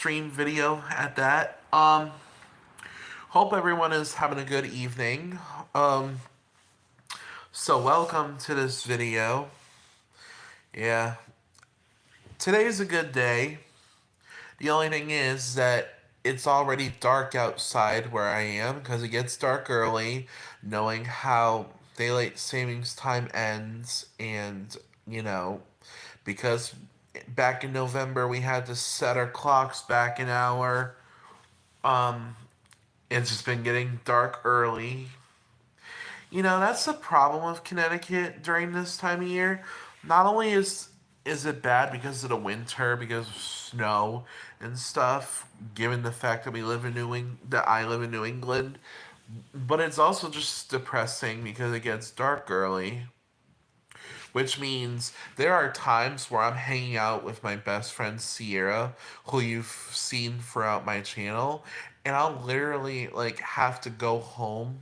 stream video at that. Hope everyone is having a good evening. Um, so welcome to this video. Yeah, today's a good day. The only thing is that it's already dark outside where I am because it gets dark early, knowing how daylight savings time ends, and you know, because back in November we had to set our clocks back an hour. Um, it's just been getting dark early. That's the problem with Connecticut during this time of year. Not only is it bad because of the winter, because of snow and stuff, given the fact that I live in New England, but it's also just depressing because it gets dark early, which means there are times where I'm hanging out with my best friend Sierra, who you've seen throughout my channel, and I'll literally have to go home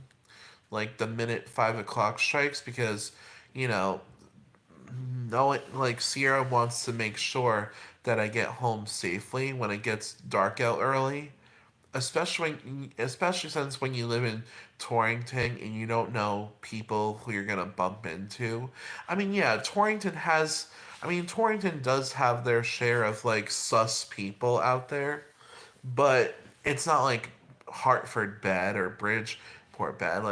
the minute 5 o'clock strikes because, you know, no, Sierra wants to make sure that I get home safely when it gets dark out early, especially since when you live in Torrington and you don't know people who you're gonna bump into. I mean, yeah, Torrington does have their share of sus people out there, but it's not like Hartford bad or Bridgeport bad.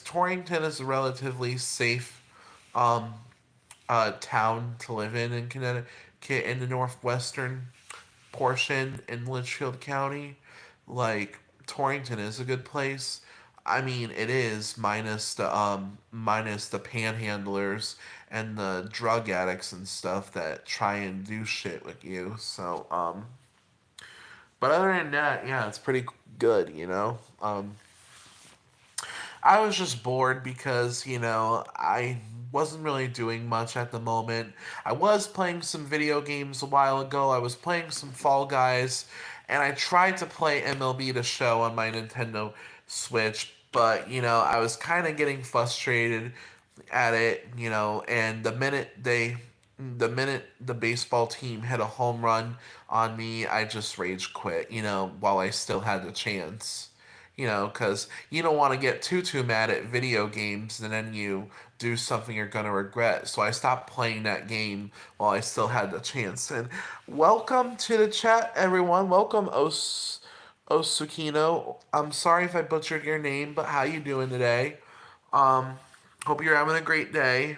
Torrington is a relatively safe um town to live in Connecticut in the northwestern portion in Litchfield County. Like Torrington is a good place. I mean, it is minus the panhandlers and the drug addicts and stuff that try and do shit with you. But other than that, yeah, it's pretty good. I was just bored because, I wasn't really doing much at the moment. I was playing some video games a while ago. I was playing some Fall Guys, and I tried to play MLB The Show on my Nintendo Switch, but, I was kind of getting frustrated at it, and the minute the baseball team hit a home run on me, I just rage quit, while I still had the chance. Because you don't want to get too mad at video games and then you do something you're going to regret. So I stopped playing that game while I still had the chance. And welcome to the chat, everyone. Welcome, Osukino. I'm sorry if I butchered your name, but how you doing today? Um, Hope you're having a great day.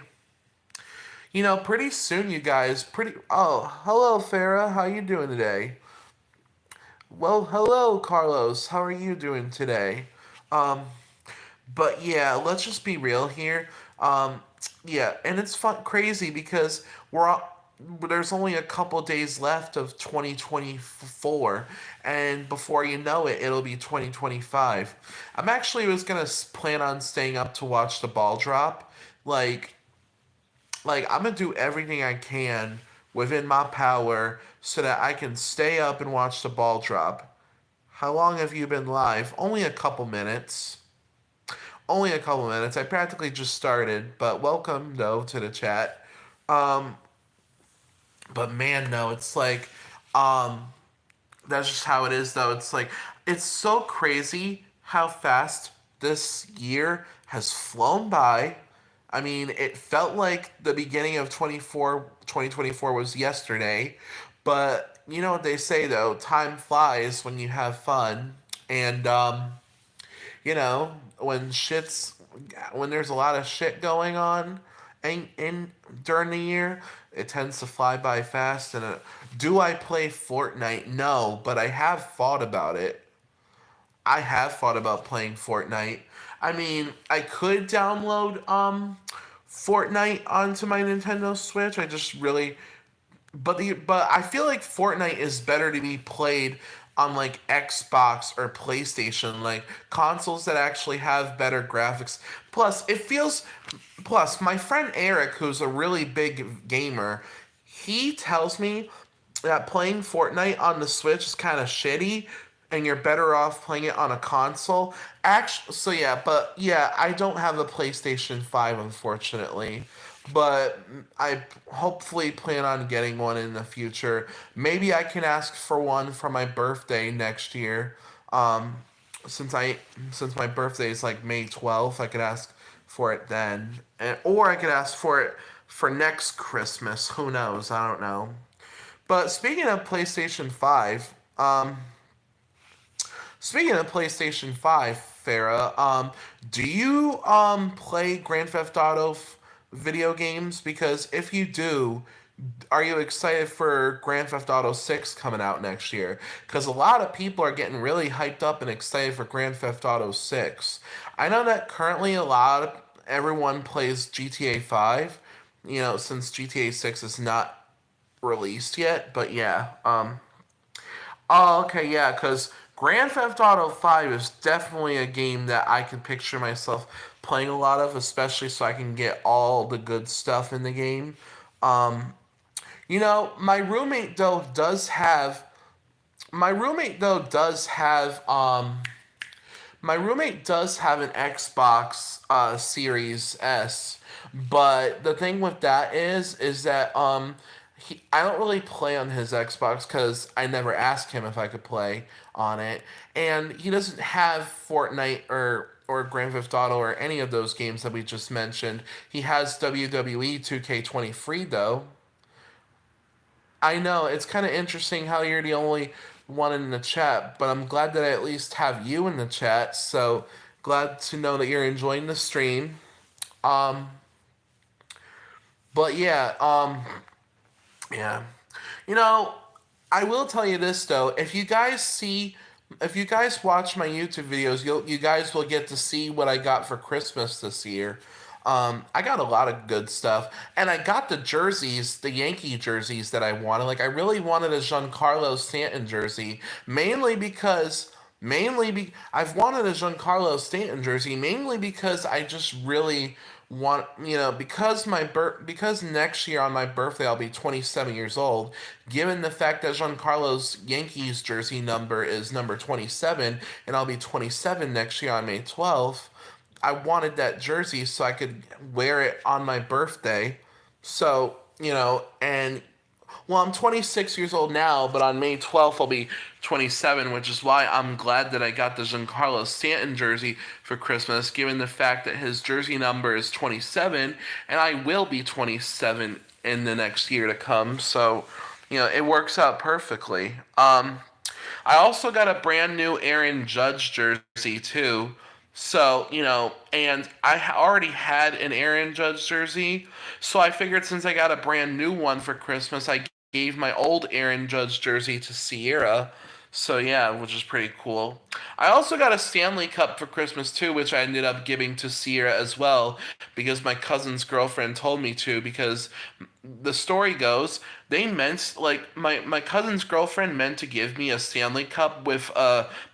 Pretty soon, you guys. Oh, hello, Farah. How you doing today? Well, hello, Carlos. How are you doing today? Um, but yeah, let's just be real here. Yeah, and it's crazy because there's only a couple days left of 2024, and before you know it, it'll be 2025. I'm actually was gonna plan on staying up to watch the ball drop. Like, I'm gonna do everything I can within my power so that I can stay up and watch the ball drop. How long have you been live? Only a couple minutes. Only a couple minutes. I practically just started, but welcome though to the chat. Um, but man, no, it's um, that's just how it is though. It's so crazy how fast this year has flown by. I mean, it felt like the beginning of 2024 was yesterday, but you know what they say though, time flies when you have fun. And you know, when there's a lot of shit going on in during the year, it tends to fly by fast. And do I play Fortnite? No, but I have thought about it. I have thought about playing Fortnite. I mean, I could download Fortnite onto my Nintendo Switch. I just really but I feel like Fortnite is better to be played on Xbox or PlayStation, like consoles that actually have better graphics. Plus my friend Eric, who's a really big gamer, he tells me that playing Fortnite on the Switch is kind of shitty and you're better off playing it on a console. Actually, so yeah, but yeah, I don't have a PlayStation 5 unfortunately. but I hopefully plan on getting one in the future. Maybe I can ask for one for my birthday next year. Um, since I since my birthday is like May 12th, I could ask for it then, or I could ask for it for next Christmas. Who knows? I don't know. But speaking of PlayStation 5, Farah, do you play Grand Theft Auto video games? Because if you do, are you excited for Grand Theft Auto 6 coming out next year? Because a lot of people are getting really hyped up and excited for Grand Theft Auto 6. I know that currently everyone plays GTA 5, since GTA 6 is not released yet, but yeah. Oh, okay, yeah, because Grand Theft Auto 5 is definitely a game that I can picture myself playing a lot of, especially so I can get all the good stuff in the game. Um, my roommate though does have my roommate does have an Xbox Series S, but the thing with that is that I don't really play on his Xbox because I never asked him if I could play on it, and he doesn't have Fortnite or Grand Theft Auto or any of those games that we just mentioned. He has WWE 2K23 though. I know it's kind of interesting how you're the only one in the chat, but I'm glad that I at least have you in the chat. So glad to know that you're enjoying the stream. Um, but yeah, yeah. You know, I will tell you this though. If you guys watch my YouTube videos, you guys will get to see what I got for Christmas this year. I got a lot of good stuff, and I got the jerseys, the Yankee jerseys that I wanted. Like I really wanted a Giancarlo Stanton jersey, I've wanted a Giancarlo Stanton jersey mainly because I just really want, because next year on my birthday I'll be 27 years old. Given the fact that Giancarlo's Yankees jersey number is number 27, and I'll be 27 next year on May 12th. I wanted that jersey so I could wear it on my birthday. So, and well, I'm 26 years old now, but on May 12th I'll be 27, which is why I'm glad that I got the Giancarlo Stanton jersey for Christmas, given the fact that his jersey number is 27, and I will be 27 in the next year to come. So, it works out perfectly. I also got a brand new Aaron Judge jersey too. So, and already had an Aaron Judge jersey. So I figured since I got a brand new one for Christmas, I gave my old Aaron Judge jersey to Sierra. So yeah, which is pretty cool. I also got a Stanley Cup for Christmas too, which I ended up giving to Sierra as well because my cousin's girlfriend told me to, because the story goes they meant, like, my cousin's girlfriend meant to give me a Stanley Cup with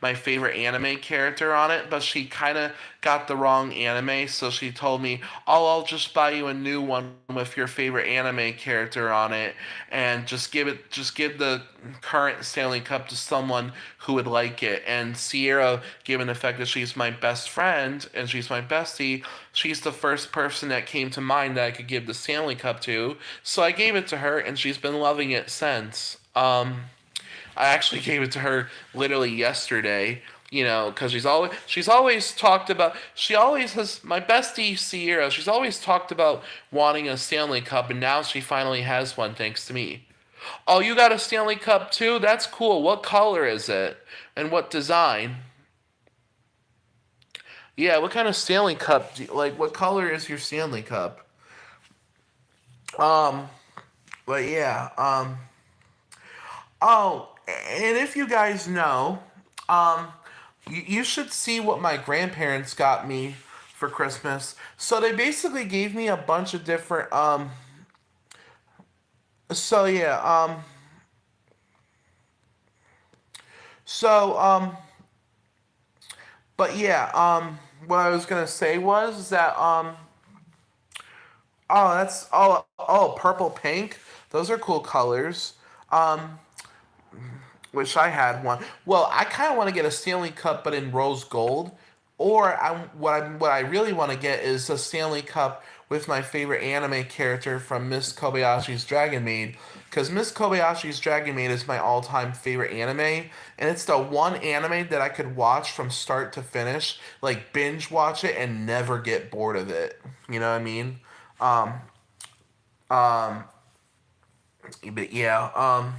my favorite anime character on it, but she kind of got the wrong anime, so she told me, "Oh, I'll just buy you a new one with your favorite anime character on it, and just give the current Stanley Cup to someone who would like it." And Sierra, given the fact that she's my best friend and she's my bestie, she's the first person that came to mind that I could give the Stanley Cup to. So I gave it to her, and she's been loving it since. I actually gave it to her literally yesterday, because she's always talked about, she always has, my bestie Sierra, she's always talked about wanting a Stanley Cup, and now she finally has one thanks to me. Oh, you got a Stanley Cup too? That's cool. What color is it? And what design? Yeah, what kind of Stanley Cup like, what color is your Stanley Cup? Um, but yeah, oh, and if you guys know, um, you should see what my grandparents got me for Christmas. So they basically gave me a bunch of different, so yeah, so, but yeah, what I was gonna say was that, oh, purple pink. Those are cool colors. Um, Wish I had one. Well, I kind of want to get a Stanley Cup, but in rose gold. Or what I really want to get is a Stanley Cup with my favorite anime character from Miss Kobayashi's Dragon Maid, because Miss Kobayashi's Dragon Maid is my all-time favorite anime, and it's the one anime that I could watch from start to finish, like binge watch it and never get bored of it. You know what I mean? Um, um, but yeah.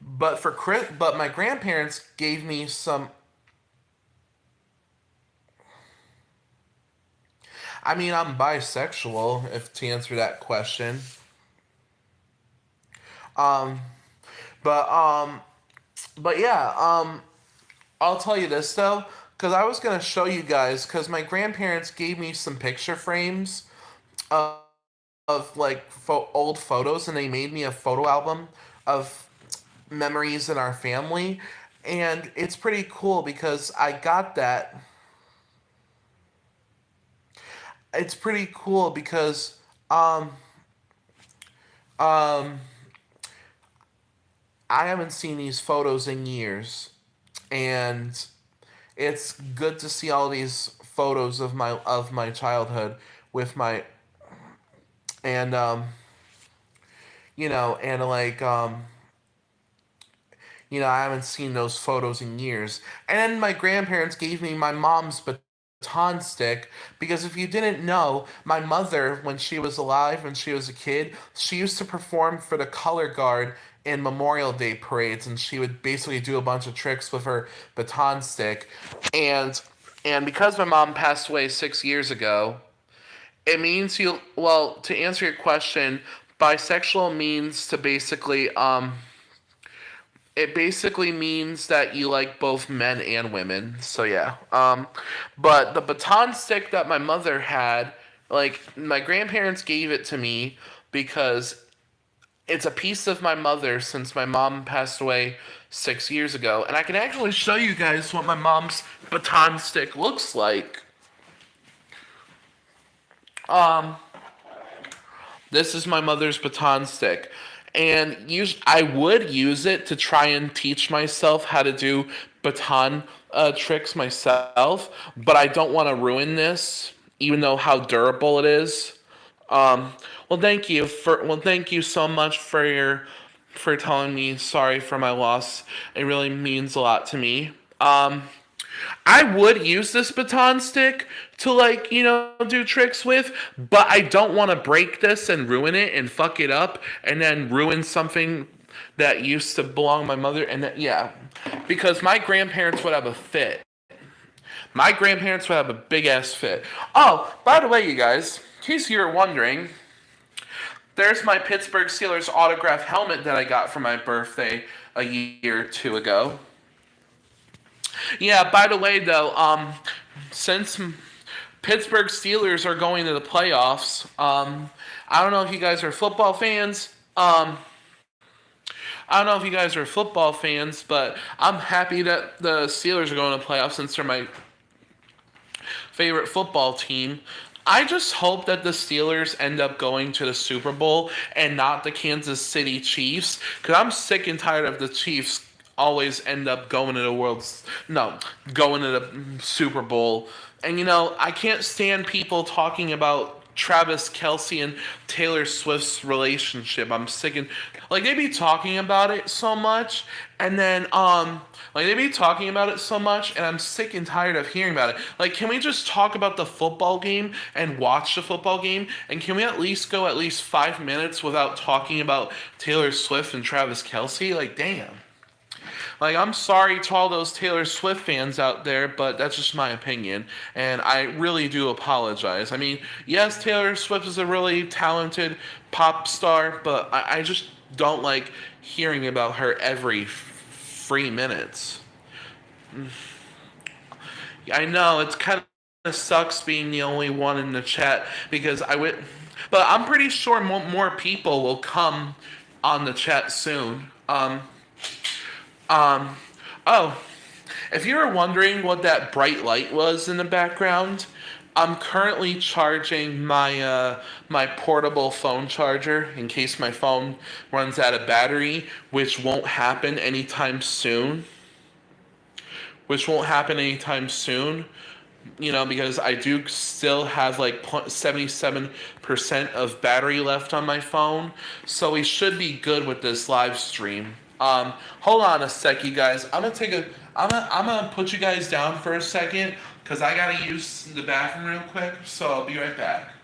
But my grandparents gave me some. I mean, I'm bisexual, if to answer that question. Um, but um, but yeah. I'll tell you this though, because I was gonna show you guys, because my grandparents gave me some picture frames of, of like old photos, and they made me a photo album of memories in our family, and it's pretty cool because I got that. It's pretty cool because um um I haven't seen these photos in years, and it's good to see all these photos of my childhood with my and and I haven't seen those photos in years. And then my grandparents gave me my mom's baton stick, because if you didn't know, my mother, when she was alive, when she was a kid, she used to perform for the color guard in Memorial Day parades, and she would basically do a bunch of tricks with her baton stick. And and because my mom passed away 6 years ago, it means to answer your question, bisexual means to basically it basically means that you like both men and women. So yeah. But the baton stick that my mother had, like my grandparents gave it to me because it's a piece of my mother since my mom passed away 6 years ago, and I can actually show you guys what my mom's baton stick looks like. Um, This is my mother's baton stick. And I would use it to try and teach myself how to do baton tricks myself, but I don't want to ruin this, even though how durable it is. Um, thank you so much for telling me sorry for my loss. It really means a lot to me. I would use this baton stick to do tricks with, but I don't want to break this and ruin it and fuck it up and then ruin something that used to belong to my mother, and yeah, because my grandparents would have a fit. My grandparents would have a big ass fit. Oh, by the way, you guys, in case you're wondering, there's my Pittsburgh Steelers autograph helmet that I got for my birthday a year or two ago. Yeah, by the way, though, since Pittsburgh Steelers are going to the playoffs, I don't know if you guys are football fans. I don't know if you guys are football fans, but I'm happy that the Steelers are going to playoffs since they're my favorite football team. I just hope that the Steelers end up going to the Super Bowl and not the Kansas City Chiefs, because I'm sick and tired of the Chiefs always end up going to going to the Super Bowl. And I can't stand people talking about Travis Kelce and Taylor Swift's relationship. I'm sick and they be talking about it so much, and then they be talking about it so much, and I'm sick and tired of hearing about it. Can we just talk about the football game and watch the football game? And can we at least go at least 5 minutes without talking about Taylor Swift and Travis Kelce? Damn. I'm sorry to all those Taylor Swift fans out there, but that's just my opinion, and I really do apologize. I mean, yes, Taylor Swift is a really talented pop star, but I just don't like hearing about her every 3 minutes. I know, it's kind of sucks being the only one in the chat, because but I'm pretty sure more people will come on the chat soon. Oh, if you were wondering what that bright light was in the background, I'm currently charging my portable phone charger in case my phone runs out of battery, which won't happen anytime soon. because I do still have like 77% of battery left on my phone. So we should be good with this live stream. Hold on a sec, you guys. I'm gonna put you guys down for a second because I gotta use the bathroom real quick. So I'll be right back.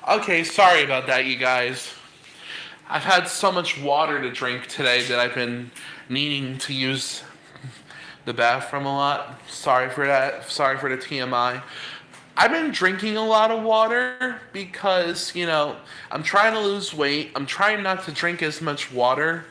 Okay, sorry about that, you guys. I've had so much water to drink today that I've been needing to use the bathroom a lot. Sorry for that. Sorry for the TMI. I've been drinking a lot of water because, I'm trying to lose weight. I'm trying not to drink as much water.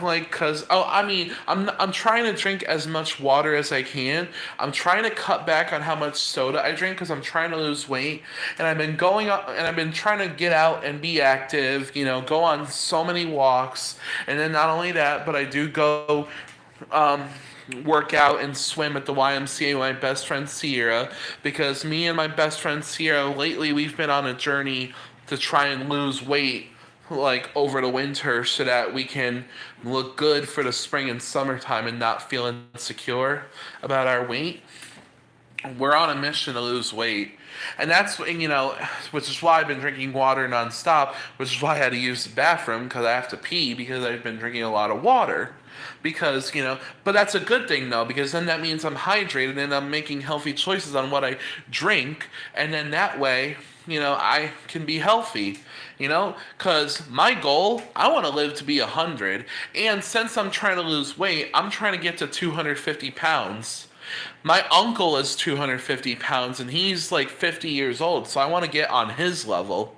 Like, cause I mean, I'm trying to drink as much water as I can. I'm trying to cut back on how much soda I drink because I'm trying to lose weight. And I've been going up and I've been trying to get out and be active. Go on so many walks. And then not only that, but I do go um, work out and swim at the YMCA with my best friend Sierra because me and my best friend Sierra lately we've been on a journey to try and lose weight like over the winter so that we can look good for the spring and summertime and not feel insecure about our weight. We're on a mission to lose weight. And which is why I've been drinking water nonstop, which is why I had to use the bathroom because I have to pee because I've been drinking a lot of water. But that's a good thing though, because then that means I'm hydrated and I'm making healthy choices on what I drink. And then that way, I can be healthy. Because my goal, I want to live to be 100. And since I'm trying to lose weight, I'm trying to get to 250 pounds. My uncle is 250 pounds and he's like 50 years old, so I want to get on his level.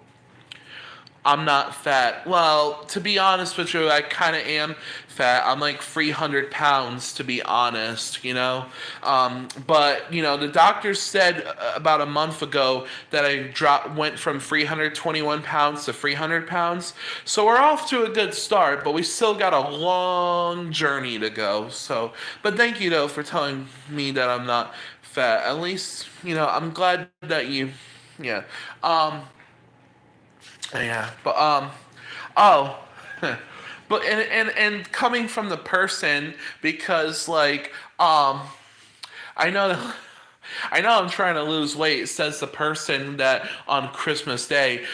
I'm not fat. Well, to be honest with you, I kind of am fat. I'm like 300 pounds, to be honest, But, the doctor said about a month ago that went from 321 pounds to 300 pounds. So we're off to a good start, but we still got a long journey to go. So, but thank you, though, for telling me that I'm not fat. At least, I'm glad that yeah. Yeah, but oh, but and coming from the person because I know that I know I'm trying to lose weight. Says the person that on Christmas Day,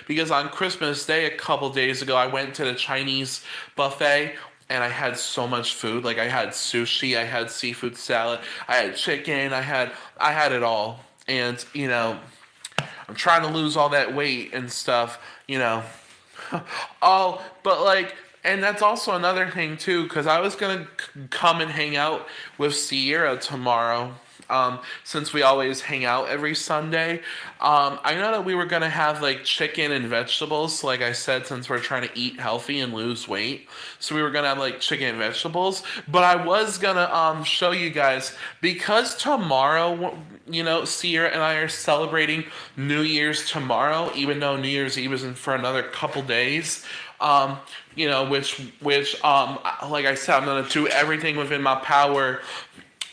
because on Christmas Day a couple days ago I went to the Chinese buffet and I had so much food. Like I had sushi, I had seafood salad, I had chicken, I had it all, and I'm trying to lose all that weight and stuff, you know. Oh, but and that's also another thing too, because I was gonna come and hang out with Sierra tomorrow. Since we always hang out every Sunday, I know that we were gonna have like chicken and vegetables, like I said, since we're trying to eat healthy and lose weight. So we were gonna have like chicken and vegetables, but I was gonna show you guys because tomorrow, Sierra and I are celebrating New Year's tomorrow, even though New Year's Eve isn't for another couple days. Which like I said, I'm gonna do everything within my power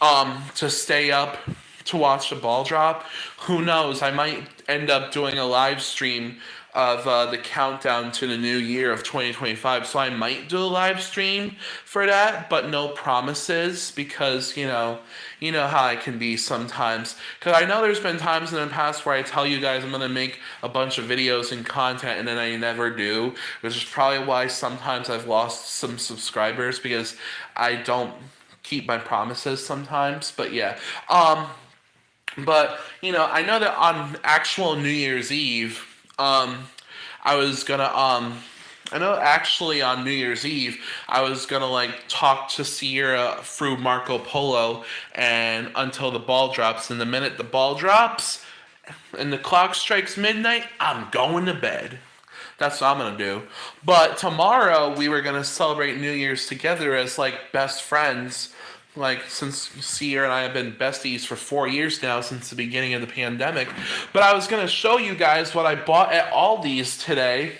to stay up to watch the ball drop. Who knows? I might end up doing a live stream of the countdown to the new year of 2025. So I might do a live stream for that, but no promises because you know how I can be sometimes. Because I know there's been times in the past where I tell you guys I'm gonna make a bunch of videos and content and then I never do, which is probably why sometimes I've lost some subscribers because I don't keep my promises sometimes. But yeah, but I know that on actual New Year's Eve, I was gonna I know actually on New Year's Eve, I was gonna like talk to Sierra through Marco Polo and until the ball drops. And the minute the ball drops and the clock strikes midnight, I'm going to bed. That's what I'm gonna do. But tomorrow we were gonna celebrate New Year's together as like best friends. Like since Sierra and I have been besties for 4 years now since the beginning of the pandemic. But I was gonna show you guys what I bought at Aldi's today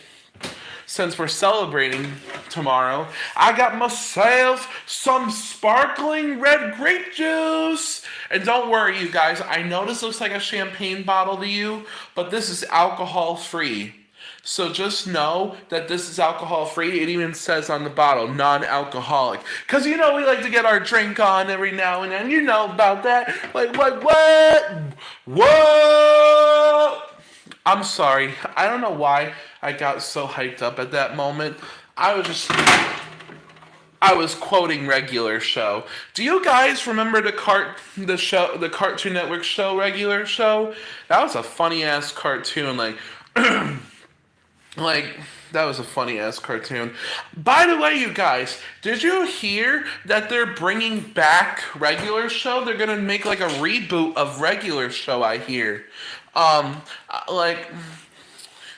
since we're celebrating tomorrow. I got myself some sparkling red grape juice. And don't worry, you guys, I know this looks like a champagne bottle to you, but this is alcohol free. So just know that this is alcohol free. It even says on the bottle, non-alcoholic. Because we like to get our drink on every now and then. You know about that. Like, what? Whoa! I'm sorry. I don't know why I got so hyped up at that moment. I was quoting Regular Show. Do you guys remember the Cartoon Network show Regular Show? That was a funny ass cartoon. Like that was a funny ass cartoon. By the way, you guys, did you hear that they're bringing back Regular Show? They're gonna make like a reboot of Regular Show. I hear. Like,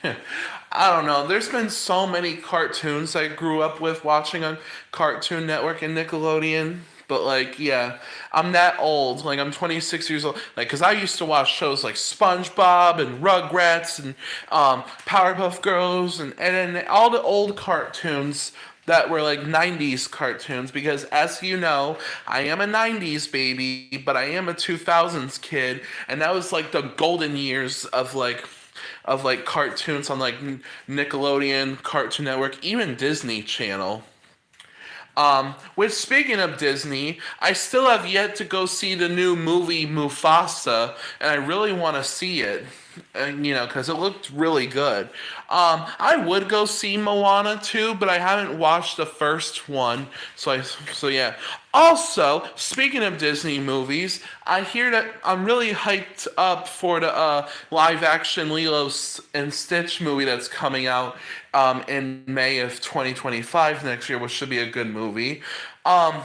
I don't know. There's been so many cartoons I grew up with watching on Cartoon Network and Nickelodeon. But like, yeah, I'm that old. Like, I'm 26 years old. Like, cause I used to watch shows like SpongeBob and Rugrats and Powerpuff Girls and all the old cartoons that were like 90s cartoons. Because as you know, I am a 90s baby, but I am a 2000s kid, and that was like the golden years of like cartoons on like Nickelodeon, Cartoon Network, even Disney Channel. Which, speaking of Disney, I still have yet to go see the new movie Mufasa, and I really want to see it, because it looked really good. I would go see Moana too, but I haven't watched the first one, so yeah. Also, speaking of Disney movies, I hear that I'm really hyped up for the live-action Lilo and Stitch movie that's coming out in May of 2025 next year, which should be a good movie. Um,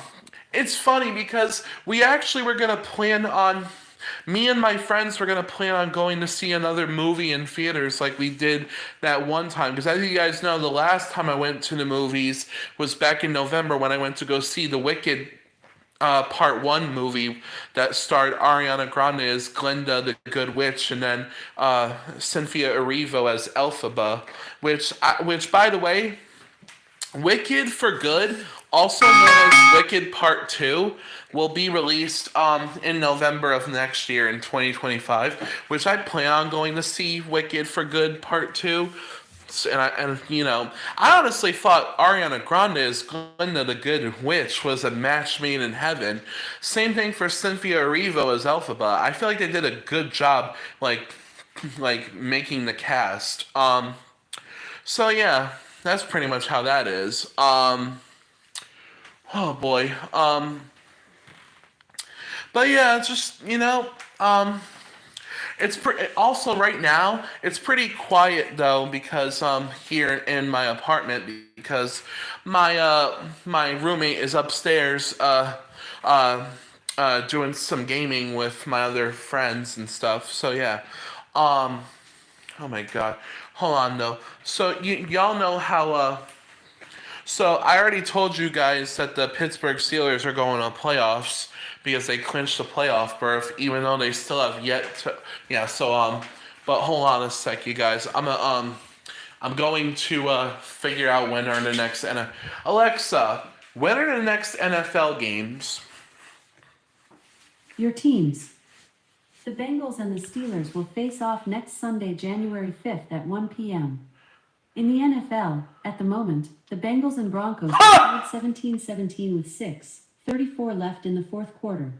it's funny because we actually were gonna plan on me and my friends were gonna plan on going to see another movie in theaters like we did that one time. Because as you guys know, the last time I went to the movies was back in November when I went to go see the Wicked Part 1 movie that starred Ariana Grande as Glinda the Good Witch and then Cynthia Erivo as Elphaba, which by the way, Wicked for Good, also known as Wicked Part 2, will be released in November of next year in 2025, which I plan on going to see Wicked for Good Part 2. I honestly thought Ariana Grande as Glinda the Good Witch was a match made in heaven. Same thing for Cynthia Erivo as Elphaba. I feel like they did a good job, like making the cast. So yeah, that's pretty much how that is. Oh boy. But yeah, just also right now it's pretty quiet though because here in my apartment because my roommate is upstairs doing some gaming with my other friends and stuff. So yeah. Oh my god. Hold on though. So y'all know how so I already told you guys that the Pittsburgh Steelers are going to playoffs because they clinched the playoff berth, even though they still have yet to. Yeah. So but hold on a sec, you guys. I'm going to figure out when are the next Alexa, when are the next NFL games? Your teams. The Bengals and the Steelers will face off next Sunday, January 5th at 1 p.m. In the NFL, at the moment, the Bengals and Broncos are tied 17-17 with 6:34 left in the fourth quarter.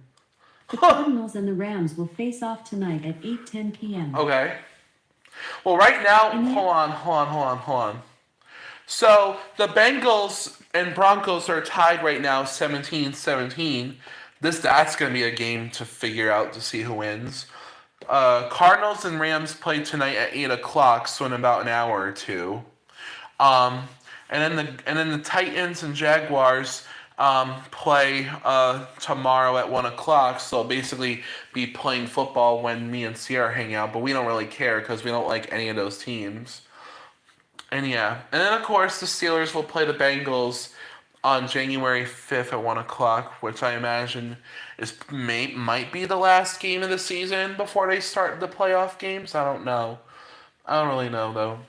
The Cardinals and the Rams will face off tonight at 8:10 p.m. Okay. Well, right now, hold on. So the Bengals and Broncos are tied right now, 17-17. That's going to be a game to figure out to see who wins. Cardinals and Rams play tonight at 8 o'clock, so in about an hour or two. and then the Titans and Jaguars play tomorrow at 1 o'clock. So I'll basically be playing football when me and Sierra hang out, but we don't really care because we don't like any of those teams. And yeah, and then of course the Steelers will play the Bengals on January 5th at 1 o'clock, which I imagine might be the last game of the season before they start the playoff games. I don't know. I don't really know though.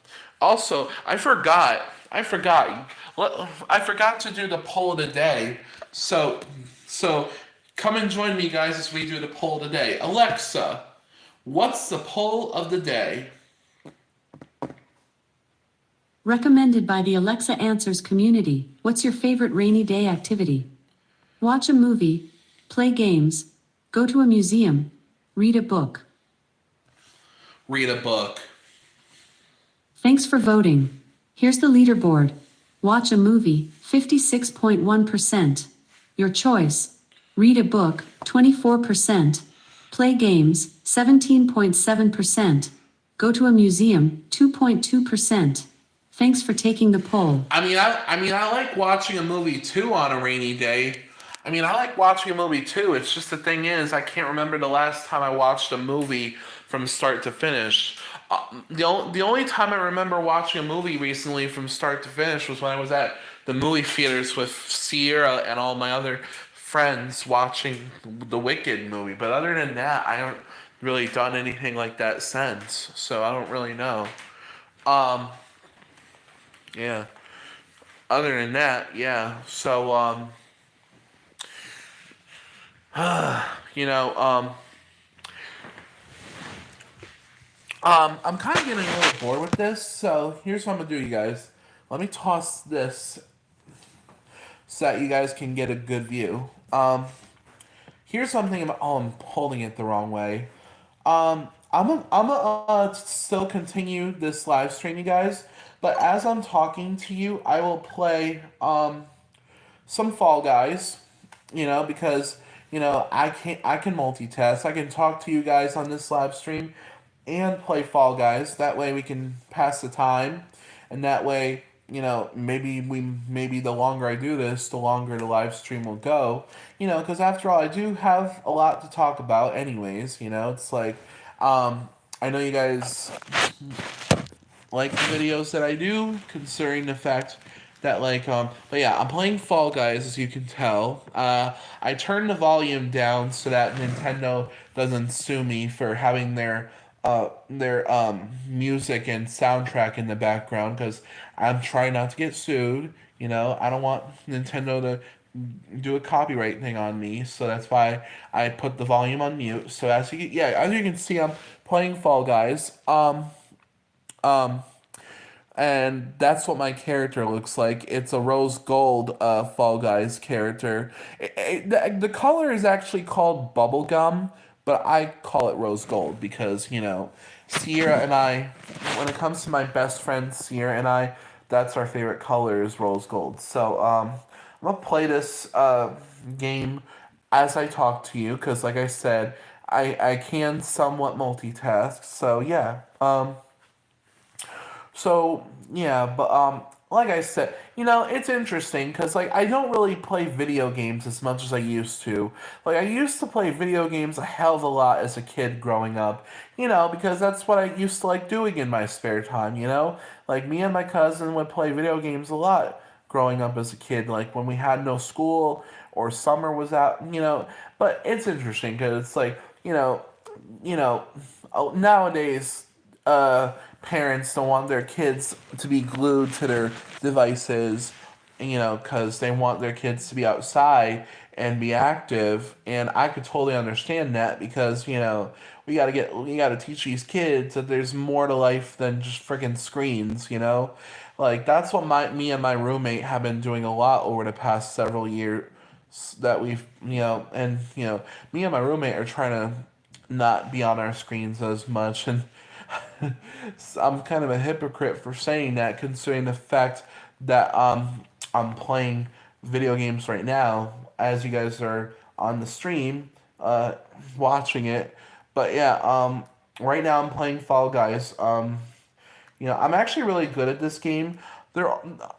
Also, I forgot. I forgot to do the poll of the day. So come and join me, guys, as we do the poll of the day. Alexa, what's the poll of the day? Recommended by the Alexa Answers community. What's your favorite rainy day activity? Watch a movie, play games, go to a museum, read a book. Read a book. Thanks for voting. Here's the leaderboard. Watch a movie, 56.1%. Your choice. Read a book, 24%. Play games, 17.7%. Go to a museum, 2.2%. Thanks for taking the poll. I like watching a movie too on a rainy day. I like watching a movie too. It's just the thing is, I can't remember the last time I watched a movie from start to finish. The only time I remember watching a movie recently from start to finish was when I was at the movie theaters with Sierra and all my other friends watching the Wicked movie. But other than that, I haven't really done anything like that since. So I don't really know. Um, yeah. Other than that, yeah. So you know, I'm kind of getting a little bored with this, so here's what I'm gonna do, you guys. Let me toss this so that you guys can get a good view. Here's something about. Oh, I'm holding it the wrong way. I'm gonna still continue this live stream, you guys. But as I'm talking to you, I will play some Fall Guys. Because I can multitask. I can talk to you guys on this live stream and play Fall Guys. That way we can pass the time, and that way maybe the longer I do this, the longer the live stream will go. Because after all, I do have a lot to talk about. Anyways, it's like I know you guys like the videos that I do, considering the fact that but yeah, I'm playing Fall Guys, as you can tell. I turned the volume down so that Nintendo doesn't sue me for having their music and soundtrack in the background, because I'm trying not to get sued. I don't want Nintendo to do a copyright thing on me, so that's why I put the volume on mute. So as you can see, I'm playing Fall Guys. Um, and that's what my character looks like. It's a rose gold Fall Guys character. The color is actually called bubblegum, but I call it rose gold because, Sierra and I, when it comes to my best friend Sierra and I, that's our favorite color is rose gold. So I'm going to play this game as I talk to you because, like I said, I can somewhat multitask. So yeah. So yeah, but like I said, it's interesting because I don't really play video games as much as I used to. Like I used to play video games a hell of a lot as a kid growing up, because that's what I used to like doing in my spare time. Like me and my cousin would play video games a lot growing up as a kid, like when we had no school or summer was out. But it's interesting because it's like, you know, nowadays, parents don't want their kids to be glued to their devices, because they want their kids to be outside and be active. And I could totally understand that because, we gotta teach these kids that there's more to life than just freaking screens. Like that's what me and my roommate have been doing a lot over the past several years that we've, and me and my roommate are trying to not be on our screens as much. And I'm kind of a hypocrite for saying that, considering the fact that I'm playing video games right now as you guys are on the stream watching it. But yeah, right now I'm playing Fall Guys. I'm actually really good at this game. There,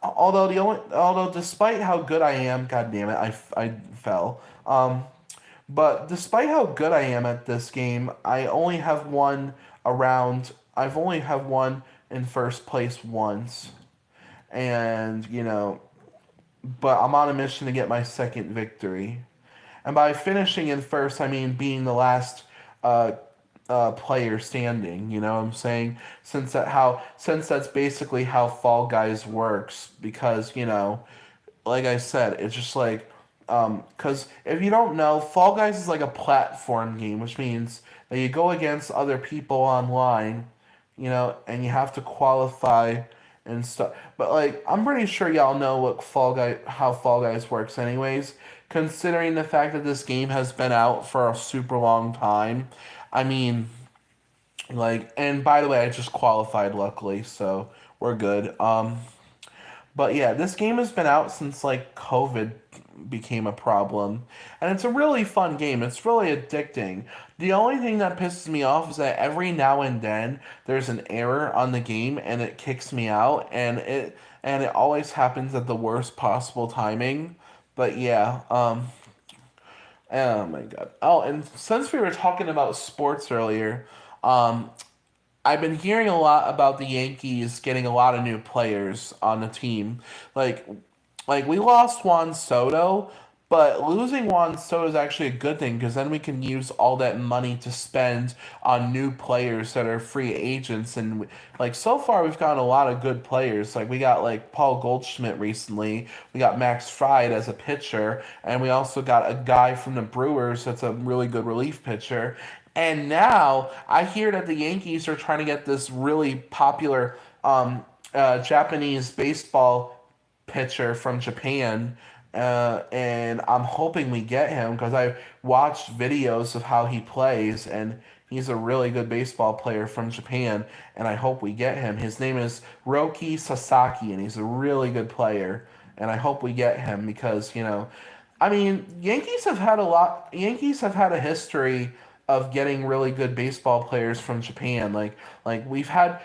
although despite how good I am, god damn it, I fell. But despite how good I am at this game, I only have won around. I've only have won in first place once, and but I'm on a mission to get my second victory. And by finishing in first, I mean being the last uh, player standing. You know what I'm saying? Since that's basically how Fall Guys works. Because like I said, it's just like because if you don't know, Fall Guys is like a platform game, which means that you go against other people online, and you have to qualify and stuff. But like, I'm pretty sure y'all know how Fall Guys works, anyways. Considering the fact that this game has been out for a super long time, I mean, like, and by the way, I just qualified luckily, so we're good. But yeah, this game has been out since like COVID became a problem. And it's a really fun game. It's really addicting. The only thing that pisses me off is that every now and then there's an error on the game and it kicks me out and it always happens at the worst possible timing. But yeah, oh my god. Oh, and since we were talking about sports earlier, um I've been hearing a lot about the Yankees getting a lot of new players on the team. Like, like we lost Juan Soto, but losing Juan Soto is actually a good thing because then we can use all that money to spend on new players that are free agents. And like so far, we've gotten a lot of good players. Like we got like Paul Goldschmidt recently. We got Max Fried as a pitcher, and we also got a guy from the Brewers that's a really good relief pitcher. And now I hear that the Yankees are trying to get this really popular Japanese baseball pitcher from Japan, and I'm hoping we get him because I watched videos of how he plays, and he's a really good baseball player from Japan, and I hope we get him. His name is Roki Sasaki, and he's a really good player, and I hope we get him because I mean, Yankees have had a history of getting really good baseball players from Japan. Like we've had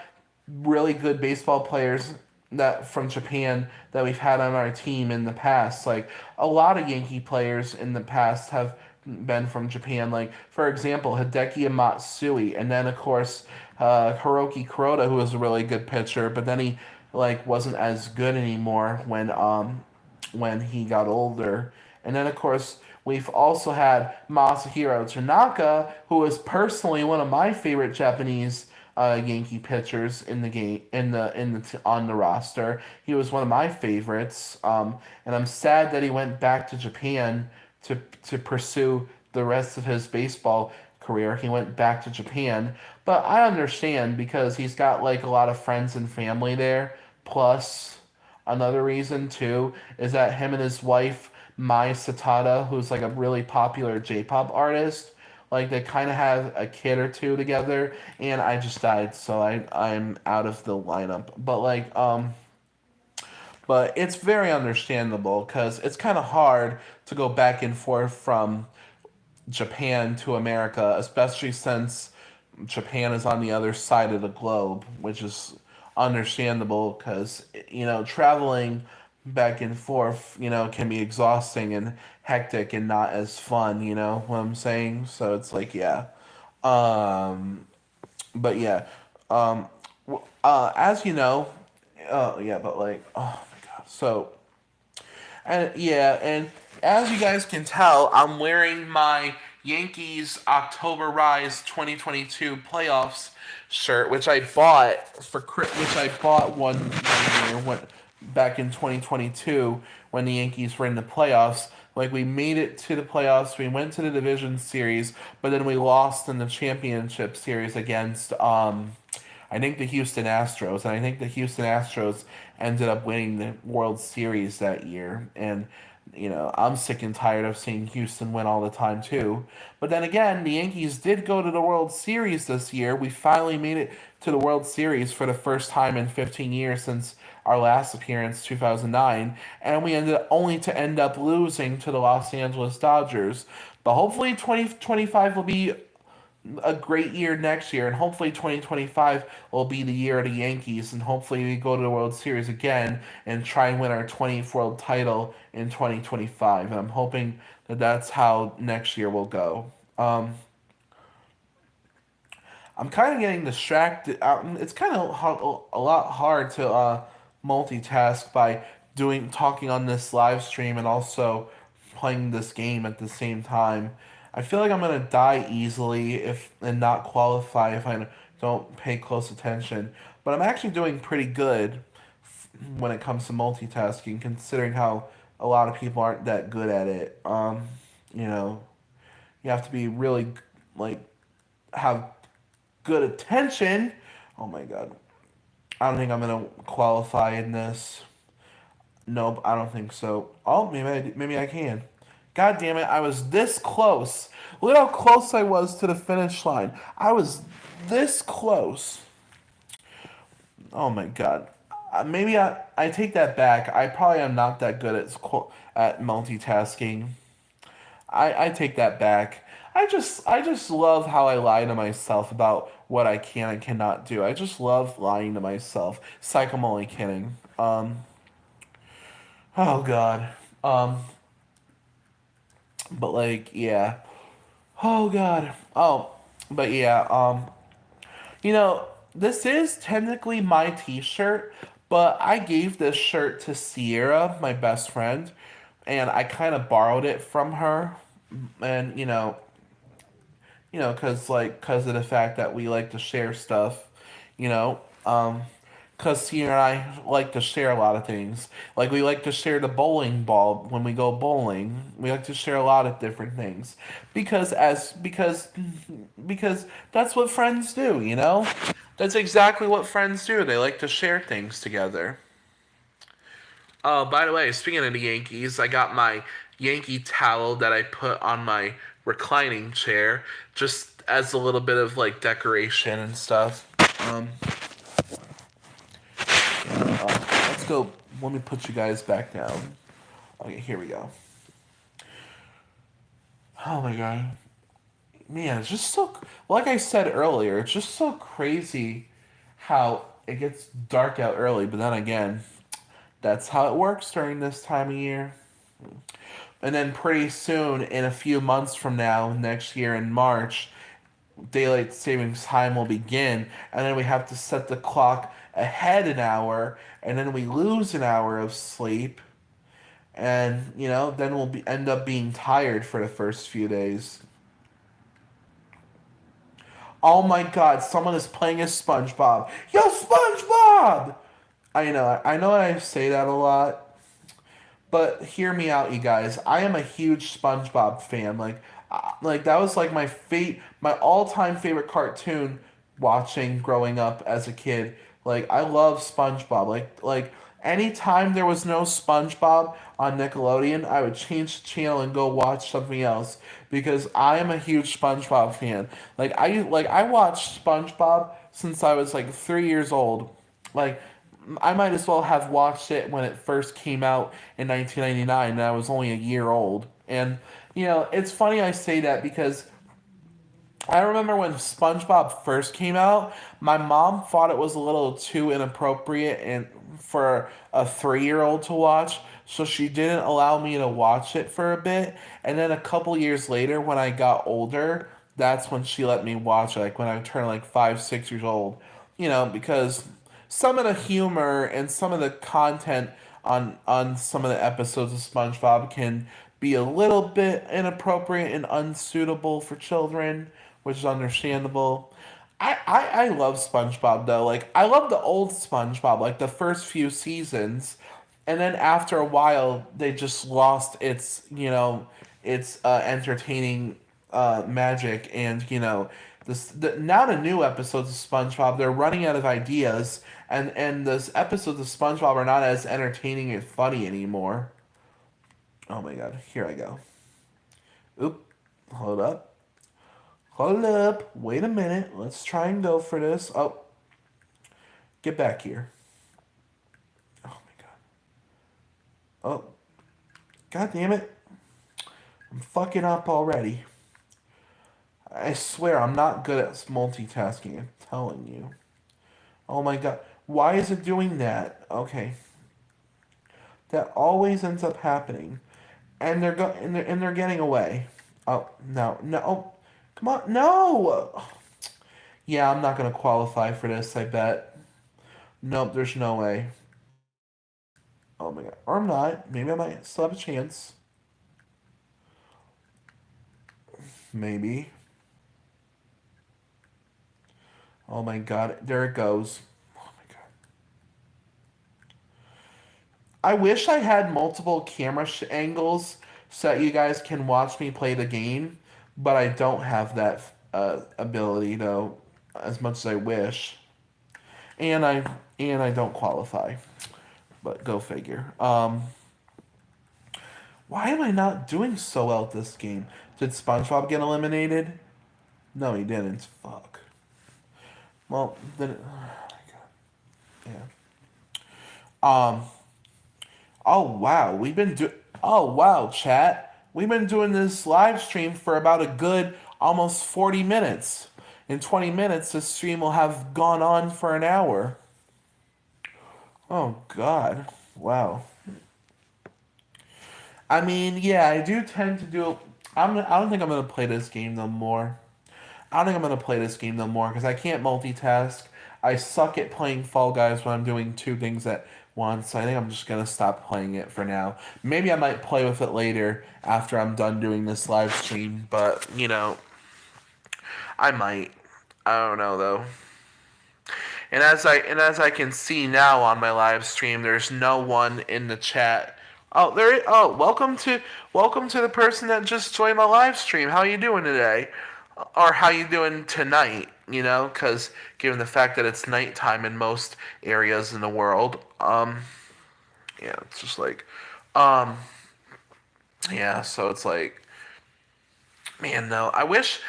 really good baseball players that from Japan that we've had on our team in the past. Like a lot of Yankee players in the past have been from Japan. Like for example, Hideki Matsui, and then of course Hiroki Kuroda, who was a really good pitcher, but then he like wasn't as good anymore when he got older. And then, of course, we've also had Masahiro Tanaka, who is personally one of my favorite Japanese Yankee pitchers in the game on the roster. He was one of my favorites, and I'm sad that he went back to Japan to pursue the rest of his baseball career. He went back to Japan, but I understand because he's got like a lot of friends and family there. Plus, another reason too is that him and his wife Mai Satada, who's like a really popular J-pop artist, like they kind of have a kid or two together, and I just died, so I'm out of the lineup. But it's very understandable because it's kind of hard to go back and forth from Japan to America, especially since Japan is on the other side of the globe, which is understandable because traveling back and forth can be exhausting and hectic and not as fun. You know what I'm saying? So it's like yeah, but yeah, as you know, yeah, but like oh my god, so and yeah, and as you guys can tell, I'm wearing my Yankees October Rise 2022 playoffs shirt, which I bought one year back in 2022 when the Yankees were in the playoffs. Like we made it to the playoffs, we went to the division series, but then we lost in the championship series against I think the Houston Astros, and I think the Houston Astros ended up winning the World Series that year. And I'm sick and tired of seeing Houston win all the time too. But then again, the Yankees did go to the World Series this year. We finally made it to the World Series for the first time in 15 years since our last appearance, 2009, and we ended only to end up losing to the Los Angeles Dodgers. But hopefully 2025 will be a great year next year, and hopefully 2025 will be the year of the Yankees, and hopefully we go to the World Series again and try and win our 20th world title in 2025. And I'm hoping that that's how next year will go. I'm kind of getting distracted. It's kind of a lot hard to multitask by talking on this live stream and also playing this game at the same time. I feel like I'm gonna die easily if and not qualify if I don't pay close attention. But I'm actually doing pretty good when it comes to multitasking, considering how a lot of people aren't that good at it. You know, you have to be really like have good attention. Oh my god. I don't think I'm gonna qualify in this. Nope, I don't think so. Oh, maybe I can. God damn it, I was this close. Look how close I was to the finish line. I was this close. Oh my god. Maybe I take that back. I probably am not that good at multitasking. I take that back. I just love how I lie to myself about what I can and cannot do. I just love lying to myself. Psych, I'm only kidding. Oh god. Um but like yeah. Oh god. Oh, but yeah, you know, this is technically my t-shirt, but I gave this shirt to Sierra, my best friend, and I kind of borrowed it from her. And cause of the fact that we like to share stuff, you know. Cause he and I like to share a lot of things. Like we like to share the bowling ball when we go bowling. We like to share a lot of different things, because that's what friends do, you know. That's exactly what friends do. They like to share things together. Oh, by the way, speaking of the Yankees, I got my Yankee towel that I put on my reclining chair just as a little bit of like decoration and stuff. Um, let's go. Let me put you guys back down. Okay, here we go. Oh my god. Man, it's just so. Like I said earlier, it's just so crazy how it gets dark out early, but then again, that's how it works during this time of year. And then pretty soon, in a few months from now, next year in March, daylight savings time will begin, and then we have to set the clock ahead an hour, and then we lose an hour of sleep, and then end up being tired for the first few days. Oh my God! Someone is playing as SpongeBob. Yo, SpongeBob! I know I say that a lot, but hear me out, you guys. I am a huge SpongeBob fan. Like that was like my all-time favorite cartoon watching growing up as a kid. Like I love SpongeBob. Like anytime there was no SpongeBob on Nickelodeon, I would change the channel and go watch something else because I am a huge SpongeBob fan. Like I watched SpongeBob since I was like 3 years old. Like I might as well have watched it when it first came out in 1999 and I was only a year old. And it's funny I say that because I remember when SpongeBob first came out, my mom thought it was a little too inappropriate and for a 3-year-old to watch, so she didn't allow me to watch it for a bit. And then a couple years later, when I got older, that's when she let me watch it. Like when I turned like 5, 6 years old, because some of the humor and some of the content on some of the episodes of SpongeBob can be a little bit inappropriate and unsuitable for children, which is understandable. I love SpongeBob though. Like I love the old SpongeBob, like the first few seasons, and then after a while they just lost its entertaining magic, and now the new episodes of SpongeBob they're running out of ideas, and those episodes of SpongeBob are not as entertaining and funny anymore. Oh my god, here I go. Oop, hold up. Hold up. Wait a minute. Let's try and go for this. Oh, get back here. Oh my god. Oh, god damn it. I'm fucking up already. I swear I'm not good at multitasking. I'm telling you. Oh my god. Why is it doing that? Okay. That always ends up happening. And they're getting away. Oh, no. No. Oh, come on. No. Yeah, I'm not going to qualify for this, I bet. Nope, there's no way. Oh my god. Or I'm not. Maybe I might still have a chance. Maybe. Oh my god. There it goes. Oh my god. I wish I had multiple camera angles so that you guys can watch me play the game, but I don't have that ability though, as much as I wish. And I don't qualify. But go figure. Why am I not doing so well at this game? Did SpongeBob get eliminated? No, he didn't. Fuck. Well, then. Oh my god. Yeah. Oh wow, Oh wow, chat. We've been doing this live stream for about a good almost 40 minutes. In 20 minutes, the stream will have gone on for an hour. Oh god. Wow. I mean, yeah, I do tend to do. I don't think I'm gonna play this game no more. I don't think I'm gonna play this game no more because I can't multitask. I suck at playing Fall Guys when I'm doing two things at once. I think I'm just gonna stop playing it for now. Maybe I might play with it later after I'm done doing this live stream, but I might. I don't know though. And as I can see now on my live stream, there's no one in the chat. Oh, welcome to the person that just joined my live stream. How you doing today? Or how you doing tonight? Because given the fact that it's nighttime in most areas in the world, yeah, it's just like, um, yeah. So it's like, man, no. I wish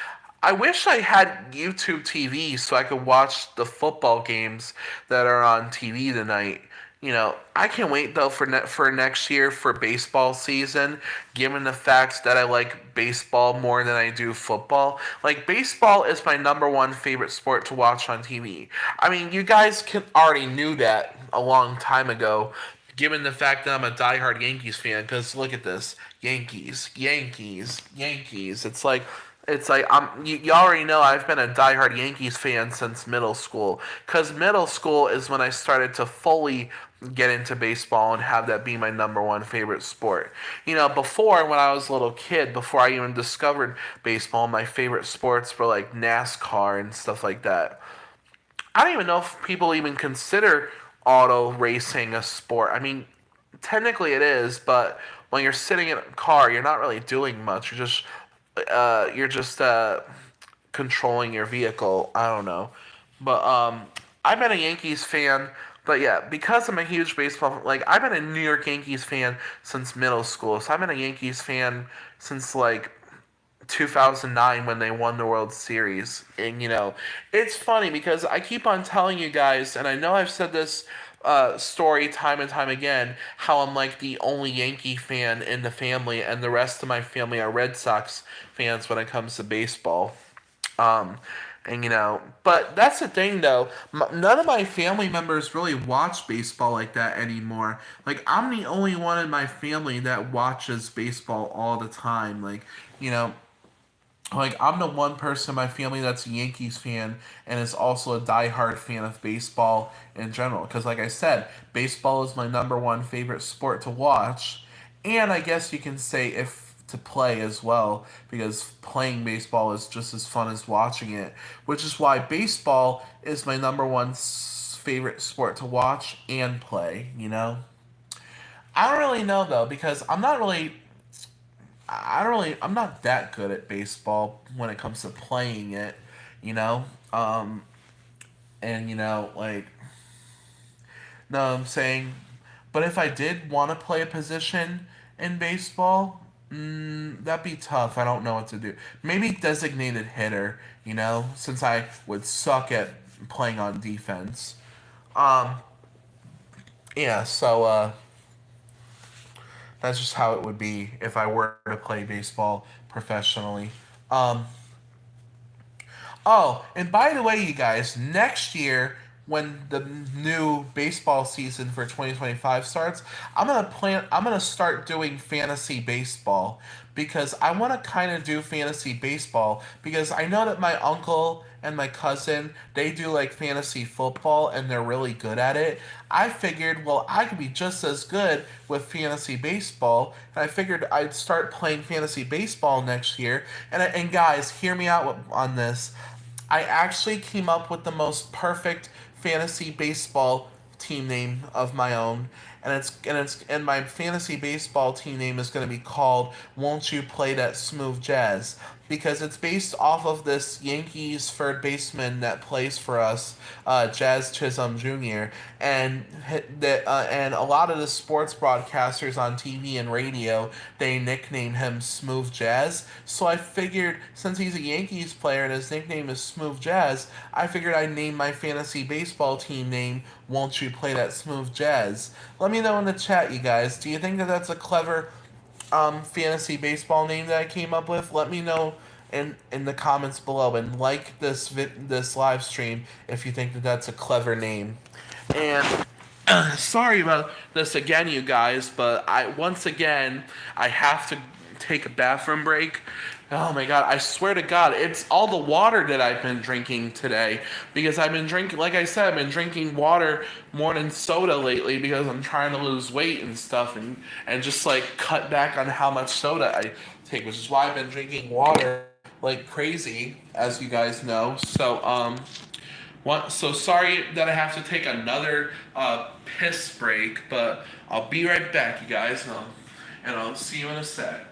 I had YouTube TV so I could watch the football games that are on TV tonight. I can't wait though for next year for baseball season, given the fact that I like baseball more than I do football. Like baseball is my number one favorite sport to watch on TV. I mean, you guys already knew that a long time ago, given the fact that I'm a diehard Yankees fan. Because look at this, Yankees, Yankees, Yankees. It's like you already know I've been a diehard Yankees fan since middle school. Cause middle school is when I started to fully get into baseball and have that be my number one favorite sport. Before when I was a little kid, before I even discovered baseball, my favorite sports were like NASCAR and stuff like that. I don't even know if people even consider auto racing a sport. I mean, technically it is, but when you're sitting in a car, you're not really doing much. You're just controlling your vehicle. I don't know, but I've been a Yankees fan. But yeah, because I'm a huge baseball, like I've been a New York Yankees fan since middle school. So I've been a Yankees fan since like 2009 when they won the World Series. And it's funny because I keep on telling you guys, and I know I've said this story time and time again, how I'm like the only Yankee fan in the family, and the rest of my family are Red Sox fans when it comes to baseball. Um, but that's the thing though. None of my family members really watch baseball like that anymore. Like, I'm the only one in my family that watches baseball all the time. You know, I'm the one person in my family that's a Yankees fan and is also a diehard fan of baseball in general. Because, like I said, baseball is my number one favorite sport to watch, and I guess you can say if to play as well, because playing baseball is just as fun as watching it. Which is why baseball is my number one favorite sport to watch and play. I don't really know though, because I'm not that good at baseball when it comes to playing it, you know? And, no, I'm saying, but if I did want to play a position in baseball, that'd be tough. I don't know what to do. Maybe designated hitter, since I would suck at playing on defense. Um, yeah, so, that's just how it would be if I were to play baseball professionally. Um, Oh, and by the way, you guys, next year when the new baseball season for 2025 starts, I'm going to start doing fantasy baseball because I want to kind of do fantasy baseball because I know that my uncle and my cousin, they do like fantasy football and they're really good at it. I figured, well, I could be just as good with fantasy baseball, and I figured I'd start playing fantasy baseball next year. And guys, hear me out on this. I actually came up with the most perfect fantasy baseball team name of my own, and my fantasy baseball team name is going to be called "Won't You Play That Smooth Jazz?" because it's based off of this Yankees third baseman that plays for us, Jazz Chisholm Jr. And a lot of the sports broadcasters on TV and radio, they nickname him Smooth Jazz. So I figured since he's a Yankees player and his nickname is Smooth Jazz, I figured I'd name my fantasy baseball team name "Won't You Play That Smooth Jazz?" Let me know in the chat, you guys. Do you think that that's a clever fantasy baseball name that I came up with? Let me know in the comments below, and like this live stream if you think that that's a clever name. And sorry about this again, you guys, but I have to take a bathroom break. Oh my god, I swear to god, it's all the water that I've been drinking today. Because I've been drinking, like I said, I've been drinking water more than soda lately because I'm trying to lose weight and stuff and just like cut back on how much soda I take, which is why I've been drinking water like crazy, as you guys know. So sorry that I have to take another piss break, but I'll be right back, you guys, and I'll see you in a sec.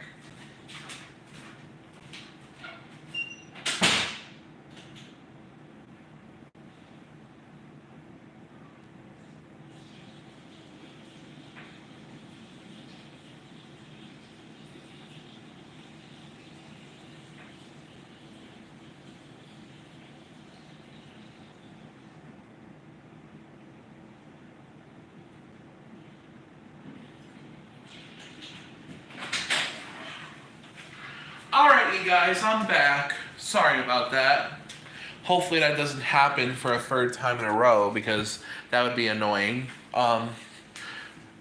Alright, you guys, I'm back. Sorry about that. Hopefully that doesn't happen for a third time in a row because that would be annoying. Matter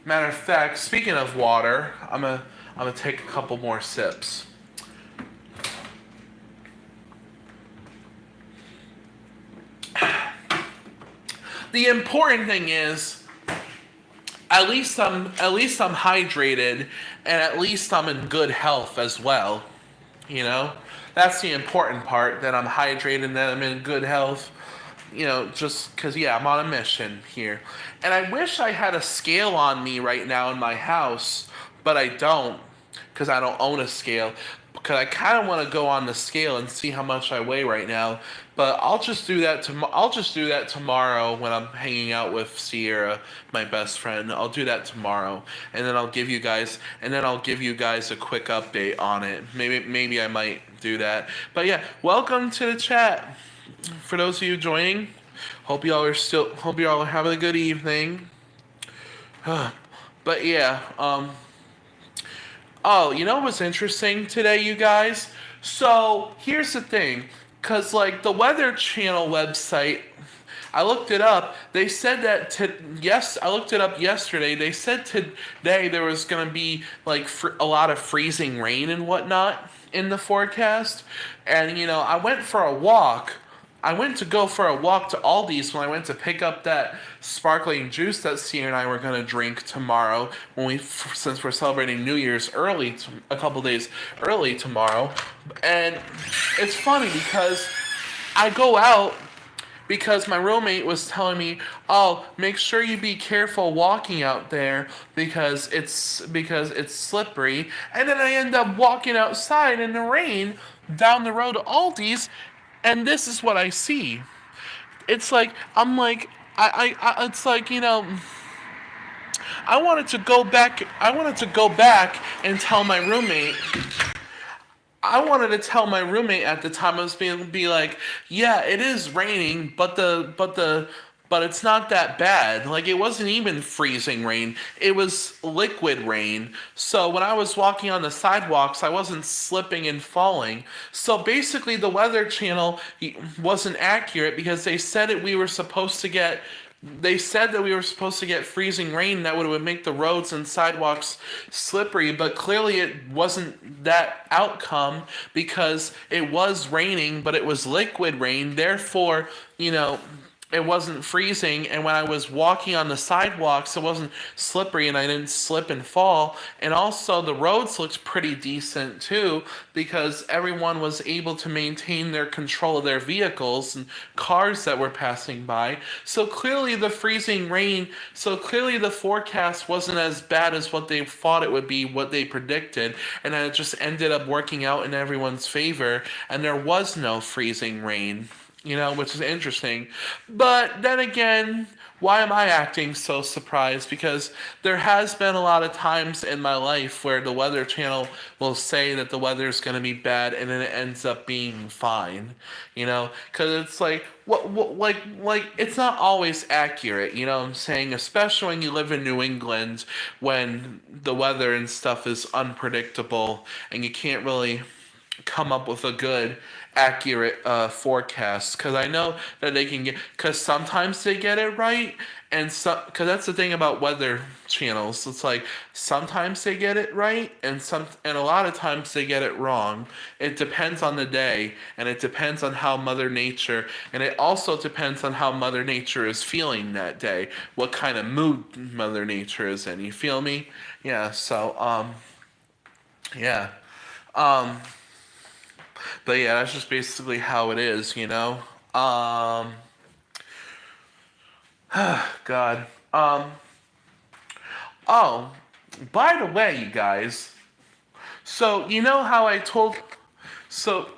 of fact, speaking of water, I'm gonna take a couple more sips. The important thing is at least I'm hydrated and at least I'm in good health as well. You know? That's the important part, that I'm hydrated and that I'm in good health. Just because, yeah, I'm on a mission here. And I wish I had a scale on me right now in my house, but I don't, because I don't own a scale. Because I kind of want to go on the scale and see how much I weigh right now. But I'll just do that tomorrow when I'm hanging out with Sierra, my best friend. I'll do that tomorrow, and then I'll give you guys a quick update on it. Maybe I might do that. But yeah, welcome to the chat. For those of you joining, hope y'all are having a good evening. But yeah, oh, you know what's interesting today, you guys? So here's the thing, cause like the Weather Channel website, I looked it up. They said that I looked it up yesterday. They said today there was gonna be like a lot of freezing rain and whatnot in the forecast. And I went for a walk. I went to go for a walk to Aldi's when I went to pick up that sparkling juice that Sierra and I were gonna drink tomorrow since we're celebrating New Year's early, a couple days early tomorrow. And it's funny because I go out because my roommate was telling me, "Oh, make sure you be careful walking out there because it's slippery." And then I end up walking outside in the rain down the road to Aldi's, and this is what I see. It's like I'm like I it's like I wanted to go back. I wanted to go back and tell my roommate. I wanted to tell my roommate at the time. I was being be like, yeah, it is raining, but but it's not that bad. Like, it wasn't even freezing rain, it was liquid rain. So when I was walking on the sidewalks, I wasn't slipping and falling. So basically, the Weather Channel wasn't accurate because they said that we were supposed to get freezing rain that would make the roads and sidewalks slippery, but clearly it wasn't that outcome because it was raining, but it was liquid rain. Therefore, it wasn't freezing, and when I was walking on the sidewalks, it wasn't slippery and I didn't slip and fall. And also, the roads looked pretty decent too because everyone was able to maintain their control of their vehicles and cars that were passing by. So clearly the forecast wasn't as bad as what they thought it would be, what they predicted, and then it just ended up working out in everyone's favor, and there was no freezing rain, which is interesting. But then again, why am I acting so surprised? Because there has been a lot of times in my life where the Weather Channel will say that the weather's going to be bad and then it ends up being fine. Because it's like, like it's not always accurate, what I'm saying? Especially when you live in New England, when the weather and stuff is unpredictable and you can't really come up with a good accurate forecast, because I know that they can get, because sometimes they get it right, and so because that's the thing about weather channels, it's like sometimes they get it right and a lot of times they get it wrong. It depends on the day, and it depends on how Mother Nature, and it also depends on how Mother Nature is feeling that day, what kind of mood Mother Nature is in, you feel me? Yeah. So yeah. um but yeah, that's just basically how it is. God. Oh, by the way, you guys. So you know how I told. So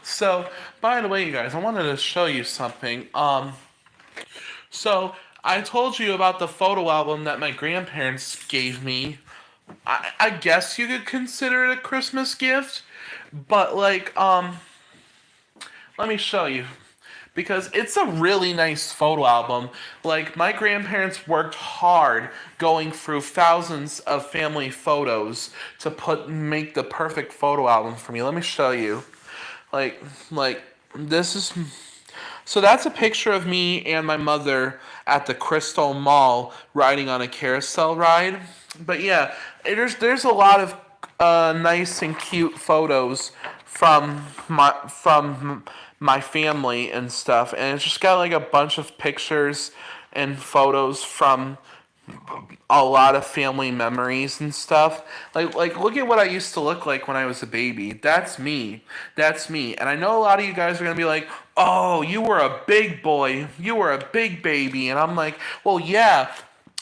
so by the way, you guys, I wanted to show you something. So I told you about the photo album that my grandparents gave me. I guess you could consider it a Christmas gift, but like, let me show you. Because it's a really nice photo album. Like, my grandparents worked hard going through thousands of family photos to make the perfect photo album for me. Let me show you. Like, like this is so that's a picture of me and my mother at the Crystal Mall riding on a carousel ride. But yeah, there's a lot of nice and cute photos from my family and stuff, and it's just got like a bunch of pictures and photos from a lot of family memories and stuff. Like look at what I used to look like when I was a baby. That's me. That's me. And I know a lot of you guys are gonna be like, "Oh, you were a big boy. You were a big baby." And I'm like, "Well, yeah."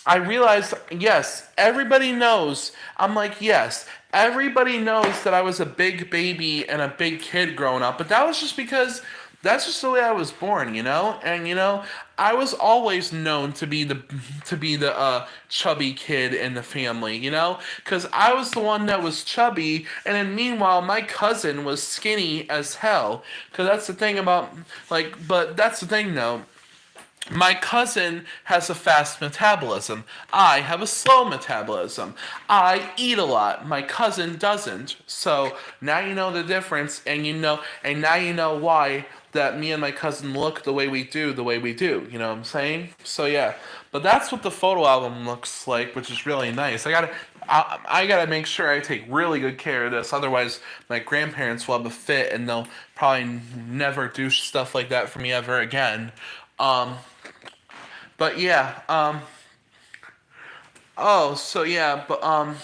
I realized, yes, everybody knows. I'm like, yes, everybody knows that I was a big baby and a big kid growing up, but that was just because that's just the way I was born. And I was always known to be the chubby kid in the family, because I was the one that was chubby, and then meanwhile my cousin was skinny as hell. Because that's the thing about, like, but that's the thing though. My cousin has a fast metabolism. I have a slow metabolism. I eat a lot. My cousin doesn't. So now you know the difference, and now you know why that me and my cousin look the way we do, the way we do. You know what I'm saying? So yeah, but that's what the photo album looks like, which is really nice. I gotta make sure I take really good care of this. Otherwise, my grandparents will have a fit, and they'll probably never do stuff like that for me ever again. Um, but yeah, oh, so yeah, but um,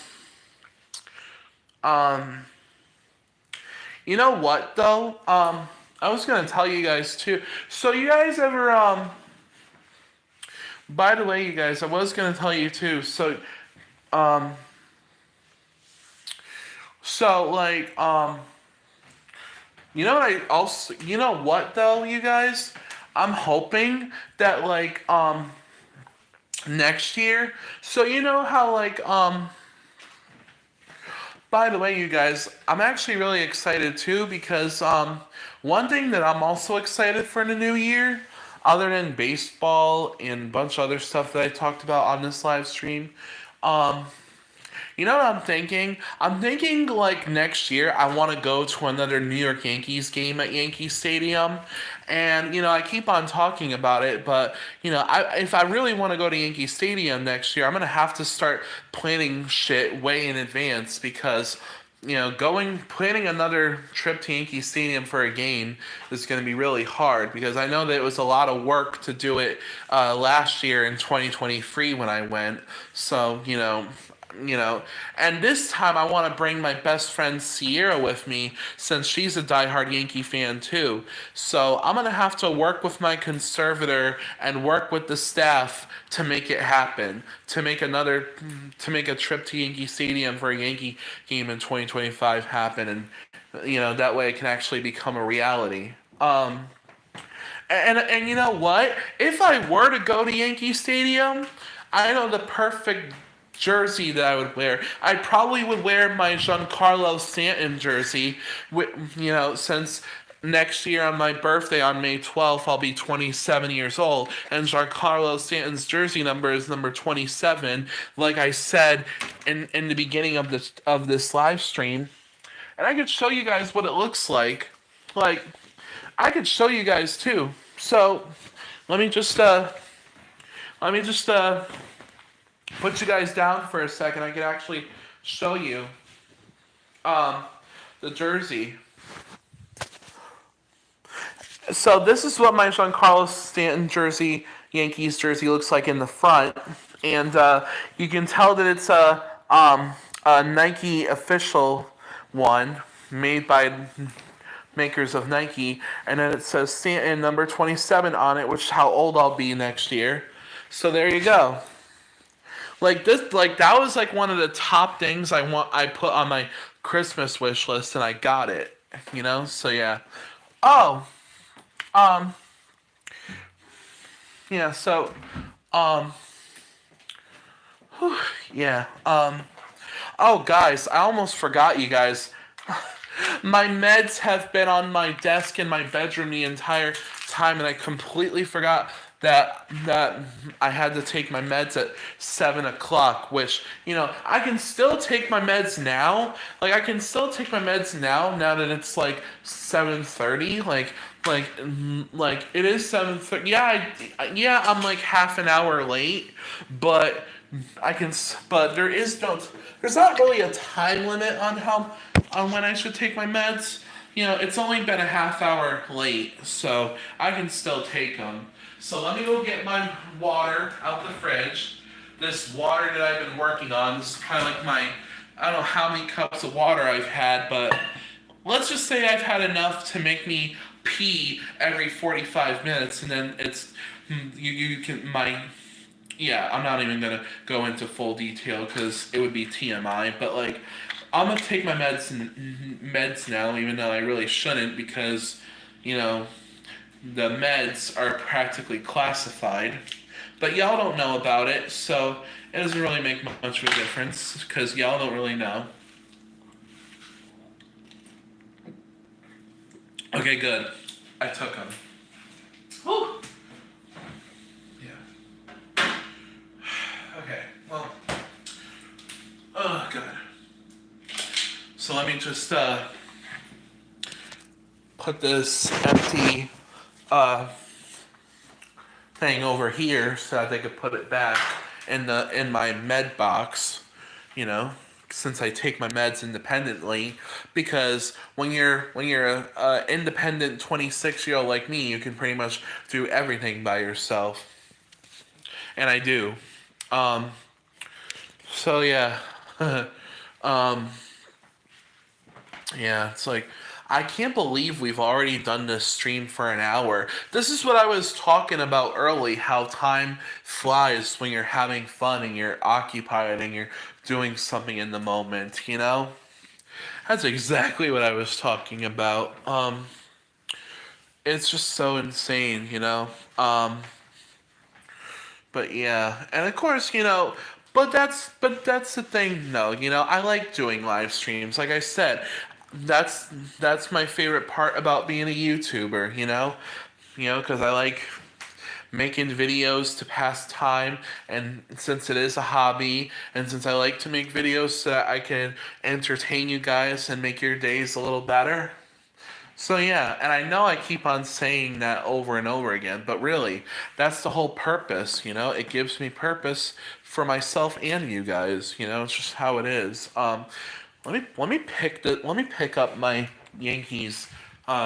you know what though? I was gonna tell you guys too. So you guys ever by the way, you guys, I was gonna tell you too. Um, so like you know what though, you guys? I'm hoping that like next year. So you know how like by the way, you guys, I'm actually really excited too because one thing that I'm also excited for in the new year, other than baseball and a bunch of other stuff that I talked about on this live stream, um, you know what I'm thinking? I'm thinking like next year I want to go to another New York Yankees game at Yankee Stadium. And I keep on talking about it, but if I really want to go to Yankee Stadium next year, I'm going to have to start planning shit way in advance because planning another trip to Yankee Stadium for a game is going to be really hard because I know that it was a lot of work to do it last year in 2023 when I went. So, and this time I want to bring my best friend Sierra with me since she's a diehard Yankee fan too. So I'm gonna have to work with my conservator and work with the staff to make it happen. To make a trip to Yankee Stadium for a Yankee game in 2025 happen, and that way it can actually become a reality. And you know what? If I were to go to Yankee Stadium, I know the perfect jersey that I would wear. I probably would wear my Giancarlo Stanton jersey, since next year on my birthday on May 12th, I'll be 27 years old, and Giancarlo Stanton's jersey number is number 27, like I said in the beginning of this live stream. And I could show you guys what it looks like. Like, I could show you guys too. So, let me just put you guys down for a second. I can actually show you the jersey. So this is what my Giancarlo Stanton jersey, Yankees jersey, looks like in the front, and you can tell that it's a Nike official one made by makers of Nike, and then it says Stanton number 27 on it, which is how old I'll be next year. So there you go. That was like one of the top things I put on my Christmas wish list, and I got it. So yeah. Oh, yeah. So, yeah. Oh, guys, I almost forgot you guys. My meds have been on my desk in my bedroom the entire time, and I completely forgot that I had to take my meds at 7 o'clock. Which I can still take my meds now. Like I can still take my meds now that it's like 7:30. Like it is 7:30. Yeah, I'm like half an hour late, but there's not really a time limit on when I should take my meds. It's only been a half hour late, so I can still take them. So let me go get my water out the fridge. This water that I've been working on, this is kind of like I don't know how many cups of water I've had, but let's just say I've had enough to make me pee every 45 minutes, and then I'm not even gonna go into full detail because it would be TMI, but I'm gonna take my meds now, even though I really shouldn't because, the meds are practically classified. But y'all don't know about it, so it doesn't really make much of a difference because y'all don't really know. Okay, good. I took them. Whew. Yeah. Okay, well. Oh, good. So let me just put this empty thing over here so that they could put it back in my med box, since I take my meds independently, because when you're a independent 26-year-old like me, you can pretty much do everything by yourself, and I do. So yeah, yeah, it's like, I can't believe we've already done this stream for an hour. This is what I was talking about early, how time flies when you're having fun and you're occupied and you're doing something in the moment, That's exactly what I was talking about. It's just so insane, But yeah, and of course, but that's the thing though, I like doing live streams. Like I said, that's my favorite part about being a YouTuber, because I like making videos to pass time, and since it is a hobby, and since I like to make videos so that I can entertain you guys and make your days a little better. So yeah, and I know I keep on saying that over and over again, but really, that's the whole purpose, you know? It gives me purpose for myself and you guys, you know? It's just how it is. Let me pick up my Yankees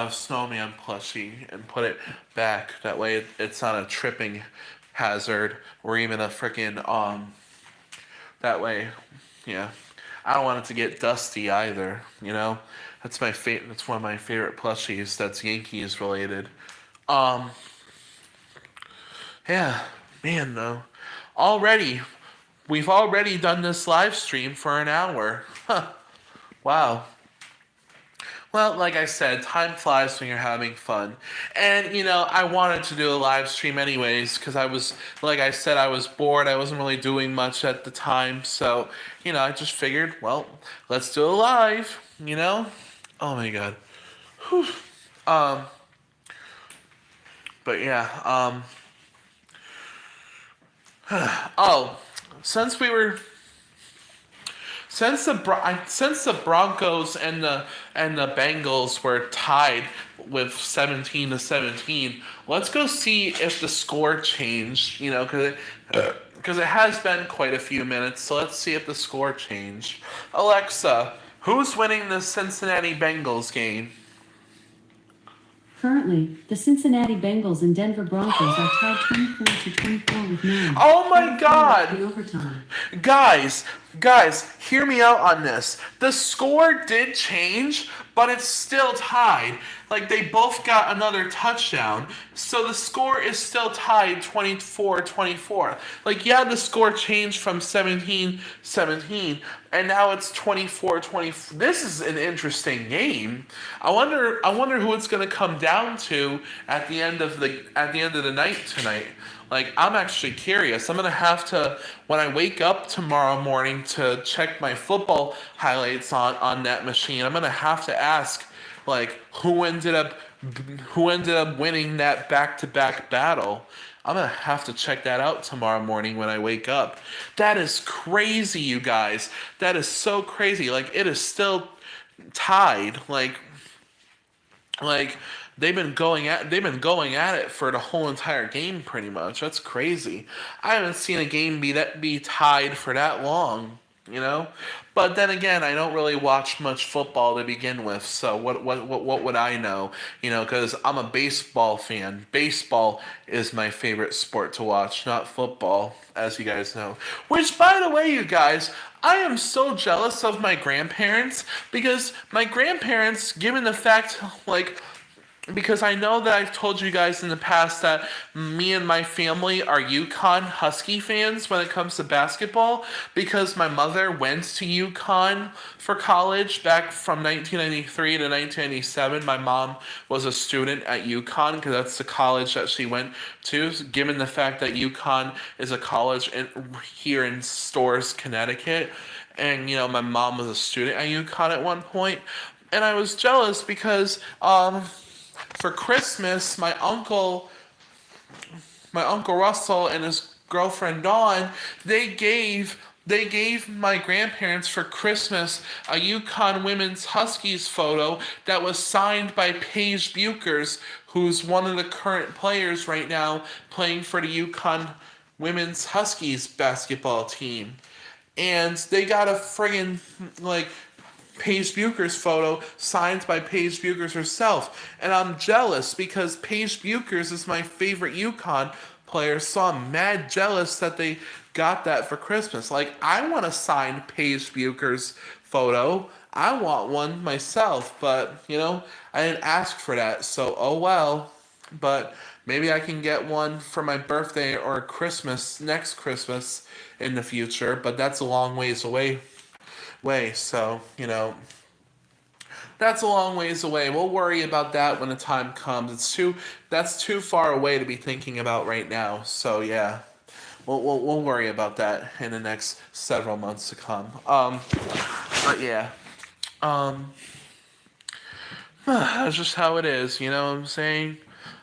snowman plushie and put it back. That way it's not a tripping hazard or even a freaking that way, yeah. I don't want it to get dusty either, you know? That's one of my favorite plushies that's Yankees related. Um yeah, man though. Already we've already done this live stream for an hour. Huh. Wow. Well, like I said, time flies when you're having fun. And, you know, I wanted to do a live stream anyways because like I said, I was bored. I wasn't really doing much at the time. So, you know, I just figured, well, let's do it live, you know? Oh my God. Whew. Um, but yeah, oh, since we were since the Broncos and the Bengals were tied with 17-17, let's go see if the score changed. You know, because it has been quite a few minutes. So let's see if the score changed. Alexa, who's winning the Cincinnati Bengals game? Currently, the Cincinnati Bengals and Denver Broncos are tied 24-24 with 9. Oh my God! In overtime. Guys, hear me out on this. The score did change, but it's still tied. Like, they both got another touchdown. So the score is still tied 24-24. Like, yeah, the score changed from 17-17, and now it's 24-24. This is an interesting game. I wonder who it's going to come down to at the end of the night tonight. Like, I'm actually curious. I'm going to have to, when I wake up tomorrow morning to check my football highlights on that machine, I'm going to have to ask, like, who ended up winning that back-to-back battle. I'm going to have to check that out tomorrow morning when I wake up. That is crazy, you guys. That is so crazy. Like, it is still tied. Like they've been going at it for the whole entire game pretty much. That's crazy. I haven't seen a game be tied for that long, you know? But then again, I don't really watch much football to begin with, so what would I know? You know, cuz I'm a baseball fan. Baseball is my favorite sport to watch, not football, as you guys know. Which, by the way, you guys, I am so jealous of my grandparents because my grandparents, given the fact, like, because I know that I've told you guys in the past that me and my family are UConn Husky fans when it comes to basketball, because my mother went to UConn for college back from 1993 to 1997. My mom was a student at UConn because that's the college that she went to, given the fact that UConn is a college here in Storrs, Connecticut. And, you know, my mom was a student at UConn at one point. And I was jealous because, for Christmas, my uncle Russell and his girlfriend Dawn, they gave my grandparents for Christmas a UConn women's Huskies photo that was signed by Paige Buchers, who's one of the current players right now playing for the UConn women's Huskies basketball team. And they got a friggin' like Paige Buchers photo signed by Paige Buchers herself. And I'm jealous because Paige Buchers is my favorite UConn player, so I'm mad jealous that they got that for Christmas. Like, I want a signed Paige Buchers photo. I want one myself, but, you know, I didn't ask for that, so oh well. But maybe I can get one for my birthday or Christmas, next Christmas in the future, but that's a long ways away. So, you know, that's a long ways away. We'll worry about that when the time comes. That's too far away to be thinking about right now. So yeah, we'll worry about that in the next several months to come. But yeah, that's just how it is. You know what I'm saying?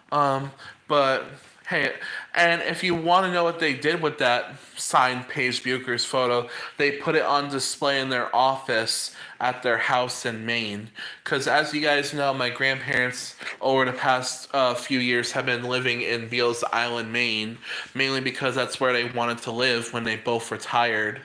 But Hey, and if you want to know what they did with that signed Paige Bucher's photo, they put it on display in their office at their house in Maine. Because as you guys know, my grandparents over the past few years have been living in Beals Island, Maine, mainly because that's where they wanted to live when they both retired.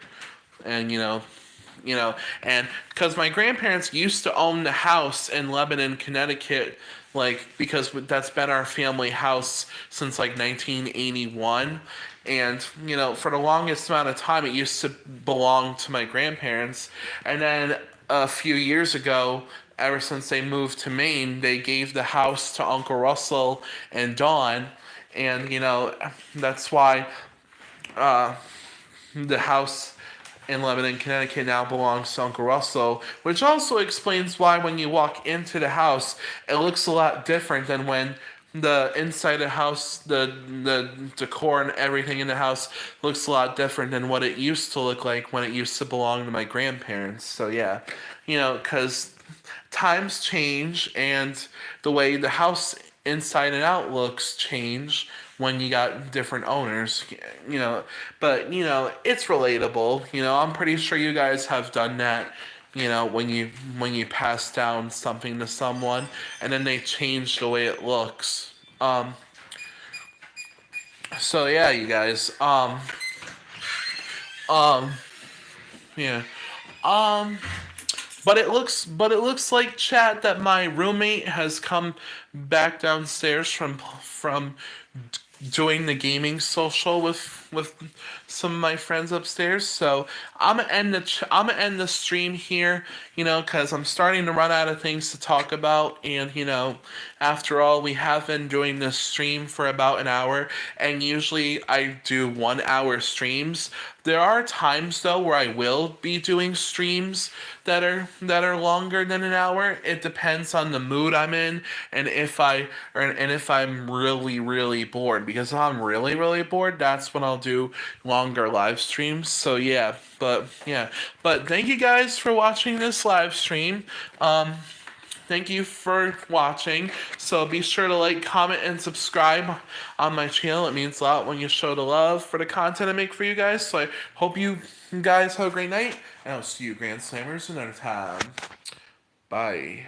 And and because my grandparents used to own the house in Lebanon, Connecticut, like because that's been our family house since like 1981, and for the longest amount of time it used to belong to my grandparents, and then a few years ago, ever since they moved to Maine, they gave the house to Uncle Russell and Dawn, and that's why the house in Lebanon, Connecticut now belongs to Uncle Russell, which also explains why when you walk into the house, it looks a lot different than when the inside of the house, the decor and everything in the house looks a lot different than what it used to look like when it used to belong to my grandparents. So yeah, because times change and the way the house inside and out looks change when you got different owners, but it's relatable. I'm pretty sure you guys have done that, when you pass down something to someone and then they change the way it looks. So yeah, you guys. Um yeah. Um but it looks like, chat, that my roommate has come back downstairs from doing the gaming social with some of my friends upstairs. So I'm gonna end the stream here, because I'm starting to run out of things to talk about, and after all, we have been doing this stream for about an hour, and usually I do 1 hour streams. There are times though where I will be doing streams that are longer than an hour. It depends on the mood I'm in and if I'm really really bored. Because if I'm really really bored, that's when I'll do longer live streams. So yeah, but thank you guys for watching this live stream. Thank you for watching. So be sure to like, comment, and subscribe on my channel. It means a lot when you show the love for the content I make for you guys. So I hope you guys have a great night, and I'll see you Grand Slammers another time. Bye.